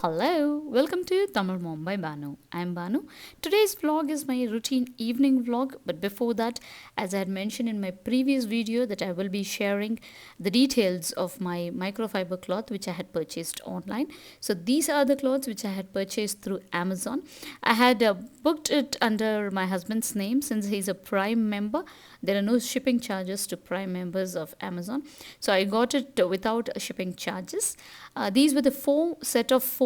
Hello, welcome to Tamil Mom by Banu. I'm Banu. Today's vlog is my routine evening vlog, but before that, as I had mentioned in my previous video, that I will be sharing the details of my microfiber cloth which I had purchased online. So these are the clothes which I had purchased through Amazon. I had booked it under my husband's name since he's a Prime member. There are no shipping charges to Prime members of Amazon. So I got it without shipping charges. These were the four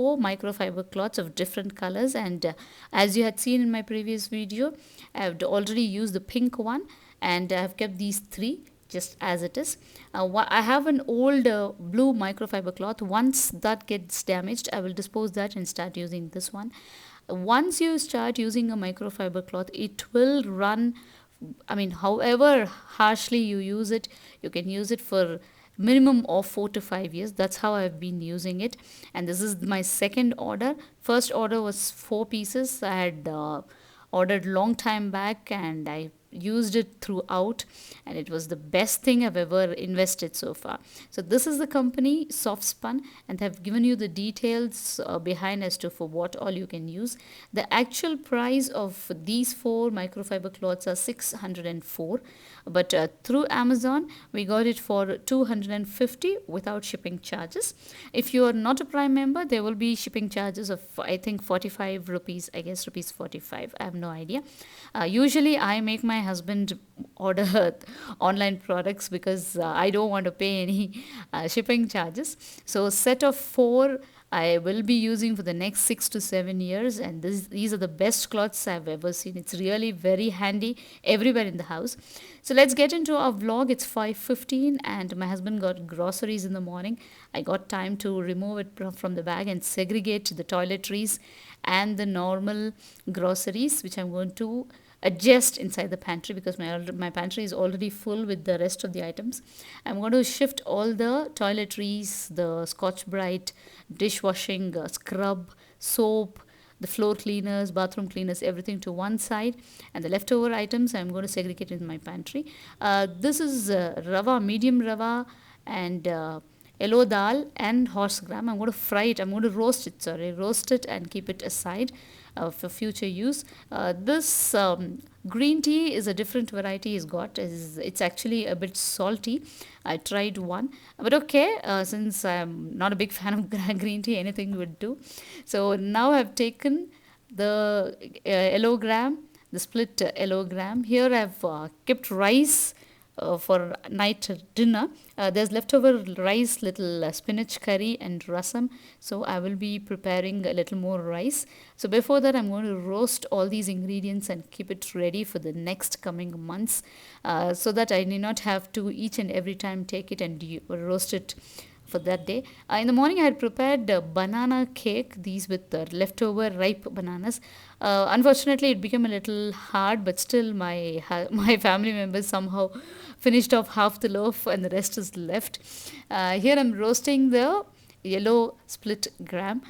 microfiber cloths of different colors, and as you had seen in my previous video, I have already used the pink one, and I have kept these three just as it is. I have an old blue microfiber cloth. Once that gets damaged, I will dispose that and start using this one. Once you start using a microfiber cloth, it will run. I mean, however harshly you use it, you can use it for minimum of 4 to 5 years. That's how I've been using it, and this is my second order. First order was 4 pieces. I had ordered long time back, and I used it throughout, and it was the best thing I've ever invested so far. So this is the company Soft Spun, and they've given you the details behind as to for what all you can use. The actual price of these four microfiber cloths are 604, but through Amazon we got it for 250 without shipping charges. If you are not a Prime member, there will be shipping charges of, I think, 45 rupees, I guess rupees 45, I have no idea. Usually I make my husband order online products because I don't want to pay any shipping charges. So set of four I will be using for the next 6 to 7 years, and these are the best cloths I've ever seen. It's really very handy everywhere in the house. So let's get into our vlog. It's 5:15, and my husband got groceries in the morning. I got time to remove it from the bag and segregate the toiletries and the normal groceries, which I'm going to adjust inside the pantry because my pantry is already full with the rest of the items. I'm going to shift all the toiletries, the Scotch Brite, dishwashing scrub, soap, the floor cleaners, bathroom cleaners, everything to one side, and the leftover items I'm going to segregate in my pantry. This is rava, medium rava, and yellow dal and horse gram. I'm going to fry it. I'm going to roast it and keep it aside for future use. This green tea is a different variety. He's got. It's actually a bit salty. I tried one, but okay. Since I'm not a big fan of green tea, anything would do. So now I've taken the yellow gram, the split yellow gram. Here I've kept rice for night dinner. There's leftover rice, little spinach curry and rasam. So I will be preparing a little more rice. So before that, I'm going to roast all these ingredients and keep it ready for the next coming months, so that I need not have to each and every time take it and roast it for that day. In the morning, I had prepared banana cake, these with leftover ripe bananas. Unfortunately, it became a little hard, but still, my family members somehow finished off half the loaf, and the rest is left. Here, I'm roasting the yellow split gram.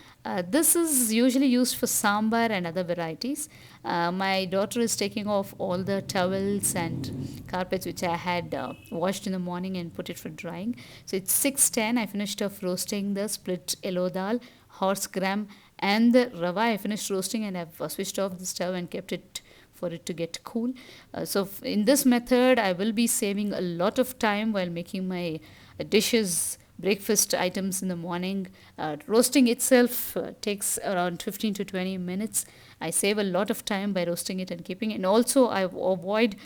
This is usually used for sambar and other varieties. My daughter is taking off all the towels and carpets which I had washed in the morning and put it for drying. So it's 6:10. I finished off roasting the split yellow dal, horse gram, and the rava. I finished roasting, and I've switched off the stove and kept it for it to get cool. In this method, I will be saving a lot of time while making my dishes, breakfast items in the morning. Roasting itself takes around 15 to 20 minutes. I save a lot of time by roasting it and keeping it. And also, I avoid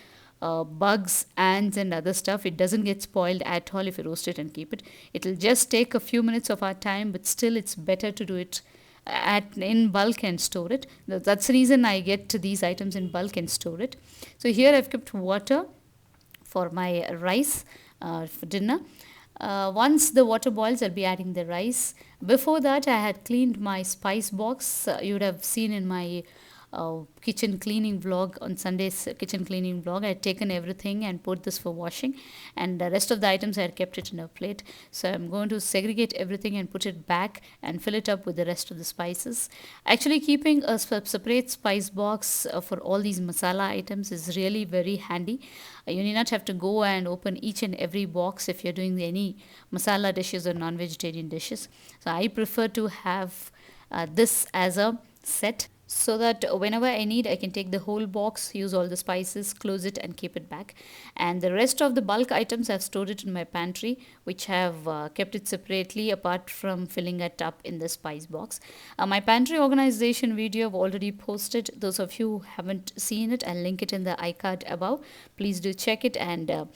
bugs, ants, and other stuff. It doesn't get spoiled at all if you roast it and keep it. It'll just take a few minutes of our time, but still, it's better to do it in bulk and store it. That's the reason I get these items in bulk and store it. So here I've kept water for my rice for dinner. Once the water boils, I'll be adding the rice. Before that, I had cleaned my spice box. You would have seen in my kitchen cleaning vlog on Sunday's kitchen cleaning vlog. I had taken everything and put this for washing, and the rest of the items I had kept it in a plate. So I'm going to segregate everything and put it back and fill it up with the rest of the spices. Actually, keeping a separate spice box for all these masala items is really very handy. You need not have to go and open each and every box if you're doing any masala dishes or non-vegetarian dishes. So I prefer to have this as a set, so that whenever I need, I can take the whole box, use all the spices, close it, and keep it back. And the rest of the bulk items, I've stored it in my pantry, which have kept it separately apart from filling it up in the spice box. My pantry organization video I've already posted. Those of you who haven't seen it, I'll link it in the iCard above. Please do check it and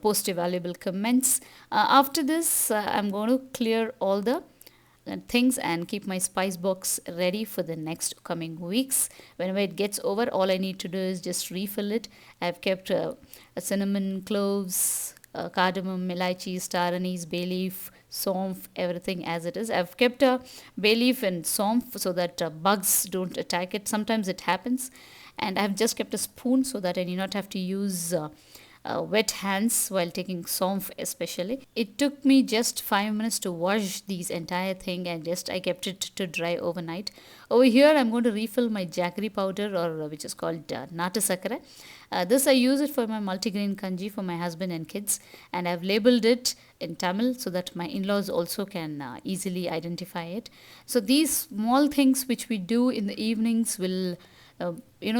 post your valuable comments. After this, I'm going to clear all the things and keep my spice box ready for the next coming weeks. Whenever it gets over, all I need to do is just refill it. I've kept a cinnamon, cloves, cardamom, elaichi, star anise, bay leaf, somph, everything as it is. I've kept a bay leaf and somph so that bugs don't attack it. Sometimes it happens, and I've just kept a spoon so that I need not have to use wet hands while taking somph especially. It took me just 5 minutes to wash these entire thing, and just I kept it to dry overnight. Over here I'm going to refill my jaggery powder, or which is called nata sakara. This I use it for my multigrain kanji for my husband and kids, and I've labeled it in Tamil so that my in-laws also can easily identify it. So these small things which we do in the evenings will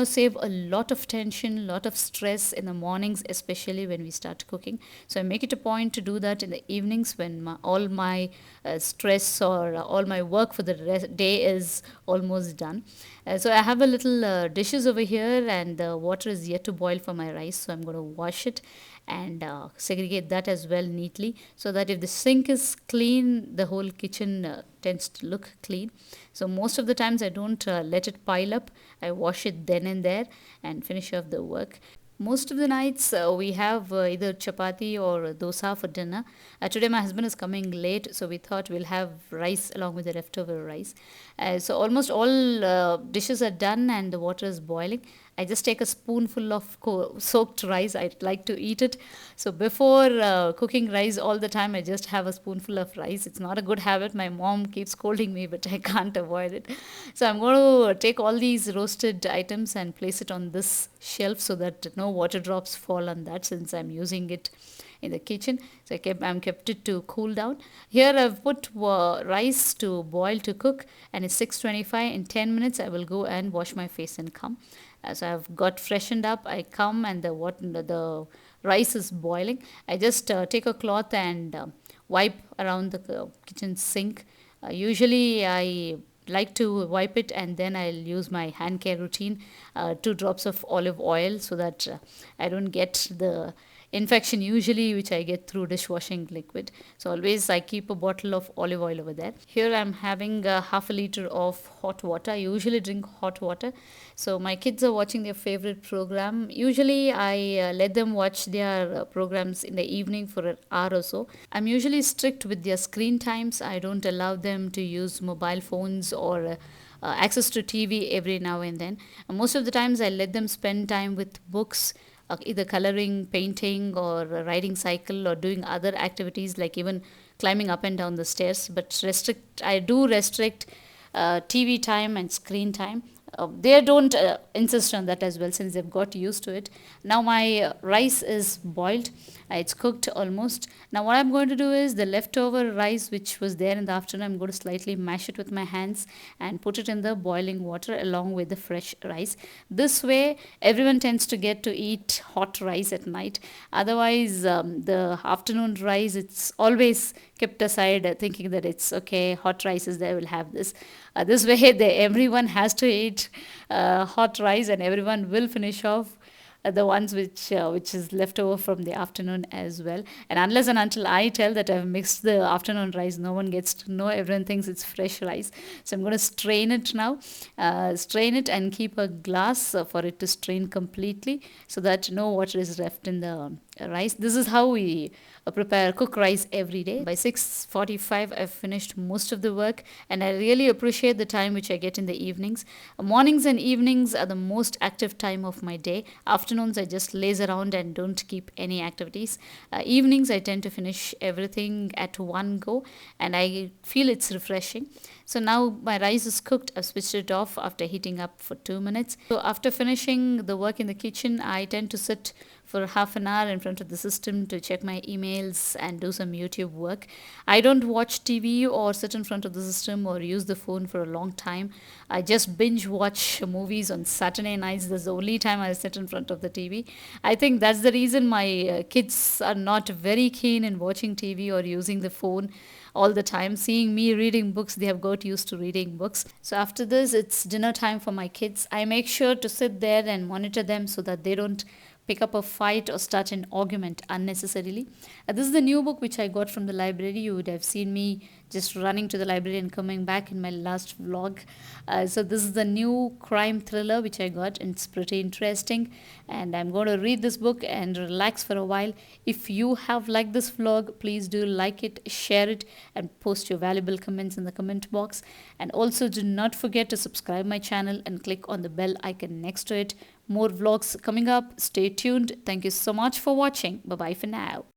save a lot of tension, lot of stress in the mornings, especially when we start cooking. So I make it a point to do that in the evenings when all my stress or all my work for the day is almost done. So I have a little dishes over here, and the water is yet to boil for my rice, so I'm going to wash it and segregate that as well neatly, so that if the sink is clean, the whole kitchen tends to look clean. So most of the times I don't let it pile up. I wash it then and there and finish off the work. Most of the nights we have either chapati or dosa for dinner. Today my husband is coming late, so we thought we'll have rice along with the leftover rice. So almost all dishes are done and the water is boiling. I just take a spoonful of soaked rice. I like to eat it. So before cooking rice all the time, I just have a spoonful of rice. It's not a good habit. My mom keeps scolding me, but I can't avoid it. So I'm going to take all these roasted items and place it on this shelf so that no water drops fall on that, since I'm using it in the kitchen. So I'm kept it to cool down. Here I've put rice to boil to cook, and it's 6:25. In 10 minutes I will go and wash my face and come. So I've got freshened up. I come and the rice is boiling. I just take a cloth and wipe around the kitchen sink. Usually I like to wipe it, and then I'll use my hand care routine, 2 drops of olive oil, so that I don't get the infection usually which I get through dishwashing liquid. So always I keep a bottle of olive oil over there. Here I'm having half a liter of hot water. I usually drink hot water. So my kids are watching their favorite program. Usually I let them watch their programs in the evening for an hour or so. I'm usually strict with their screen times. I don't allow them to use mobile phones or access to TV every now and then. Most of the times I let them spend time with books, either coloring, painting, or riding cycle, or doing other activities like even climbing up and down the stairs. But I do restrict TV time and screen time. They don't insist on that as well, since they've got used to it. Now my rice is boiled. It's cooked almost. Now what I'm going to do is the leftover rice which was there in the afternoon, I'm going to slightly mash it with my hands and put it in the boiling water along with the fresh rice. This way everyone tends to get to eat hot rice at night. Otherwise the afternoon rice, it's always kept aside, thinking that it's okay, hot rice is there, we'll have this. This way everyone has to eat hot rice, and everyone will finish off the ones which is left over from the afternoon as well. And unless and until I tell that I've mixed the afternoon rice, no one gets to know. Everyone thinks it's fresh rice. So I'm going to strain it now. Strain it and keep a glass for it to strain completely, so that no water is left in the rice. This is how we cook rice every day. By 6:45 I've finished most of the work, and I really appreciate the time which I get in the evenings. Mornings and evenings are the most active time of my day. Afternoons I just laze around and don't keep any activities. Evenings I tend to finish everything at one go, and I feel it's refreshing. So now my rice is cooked. I've switched it off after heating up for 2 minutes. So after finishing the work in the kitchen, I tend to sit for half an hour in front of the system to check my emails and do some YouTube work. I don't watch TV or sit in front of the system or use the phone for a long time. I just binge watch movies on Saturday nights. That's the only time I sit in front of the TV. I think that's the reason my kids are not very keen in watching TV or using the phone all the time. Seeing me reading books, they have got used to reading books. So after this, it's dinner time for my kids. I make sure to sit there and monitor them so that they don't pick up a fight or start an argument unnecessarily. This is the new book which I got from the library. You would have seen me just running to the library and coming back in my last vlog. So this is the new crime thriller which I got, and it's pretty interesting. And I'm going to read this book and relax for a while. If you have liked this vlog, please do like it, share it, and post your valuable comments in the comment box. And also do not forget to subscribe my channel and click on the bell icon next to it. More vlogs coming up. Stay tuned. Thank you so much for watching. Bye bye for now.